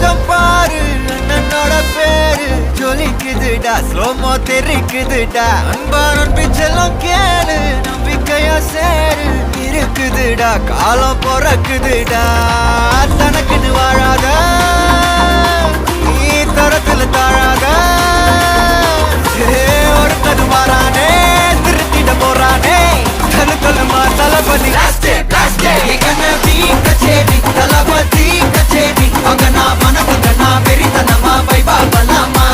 கொஞ்சம் பாரு என்னோட பேரு ஜொலிக்குதுடா ஸ்லோமோ தெரிக்குதுடா அன்பான பிச்செல்லாம் கேளு நம்பிக்கையா சேரு இருக்குதுடா காலம் பிறக்குதுடா தனக்குன்னு வாழாத நீ தரத்துல தாழாத ஒருத்தது மாறானே திருத்திட போறானே தனு தலுமா தளபதி தளபதி கச்சேரி அங்கனா மனசுங்கனா வெறித்தனமா வைபா பலாமா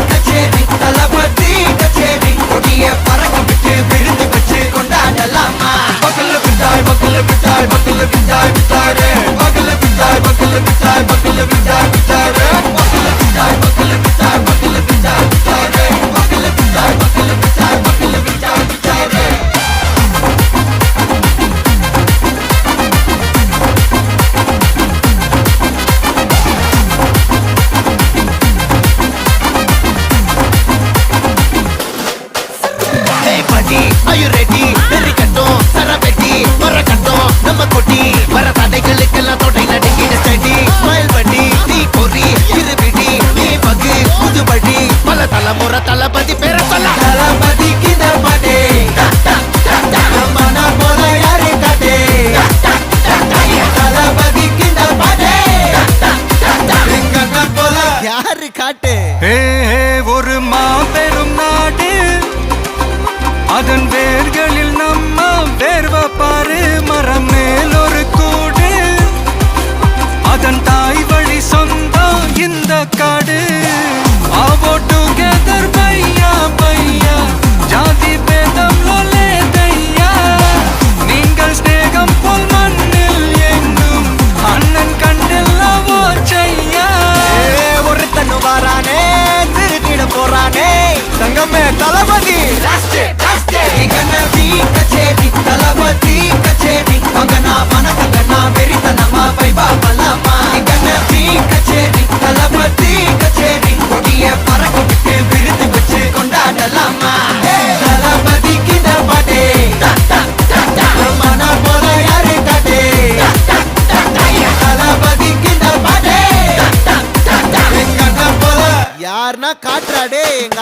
கச்சேரி தளபதி கச்சேரி கொடிய பறக்க விட்டு விருந்து வச்சு கொண்டாடலாமா பக்கல்ல விட்டாய் பக்கல்ல விட்டாய் பக்கல்ல விட்டாய் விட்டாரே பக்கல்ல விட்டாய் பக்கல்ல விட்டாய் பக்கல்ல விட்டாய் விட்டாரே பக்கல்ல விட்டாய் பக்கல்ல விட்டாய் பக்கல்ல விட்டாய் விட்டாரே பக்கல்ல விட்டாய் பக்கல்ல விட்டாய் பக்கல்ல விட்டாய் விட்டாரே Are you ready? நெறிக்கட்டும் சரவெட்டி வரக்கட்டும் நம்ம கொட்டி வர தடைகளுக்கெல்லாம் தொடை நடுங்கிட ஸ்டடி ஸ்மைல் பண்ணி நீ பொறி இருபிடி நீ பகு புதுபடி பல தலைமுறை தளபதி பேர சொல்ல தளபதிக்கு இந்த பாட்டே மன போல யாரே காட்டே தளபதிக்கு இந்த பாட்டே எங்க போல யாரு காட்டு ஒரு மாபெரும் நாடு அதன் வேர்களில் நம்ம வேர்வ பாரு மரம் மேல் ஒரு கூடு அதன் தாய் வழி சொந்தம் இந்த காடு ஆவோ டுகெதர் பையா பையா ஜாதி பேதம் லோலே தையா நீங்கள் ஸ்நேகம் போல் மண்ணில் எங்கும் அண்ணன் கண்டெல்லாவோ செய்யா ஒருத்தனு வாரானே திருத்திட போறானே தங்கமே தளபதி கச்சேரி தளபதி கச்சேரி மகனா மனசங்கனா வெறித்தனமா வைபா பலாமா கச்சேரி தளபதி கச்சேரி கொடிய பறக்க விட்டு விருந்து வச்சு கொண்டாடலாமா தளபதிக்கு இந்த பாட்டே மன போல யாரு காட்டே தளபதிக்கு இந்த பாட்டே எங்க போல யாருன்னா காட்டுறாடே எங்க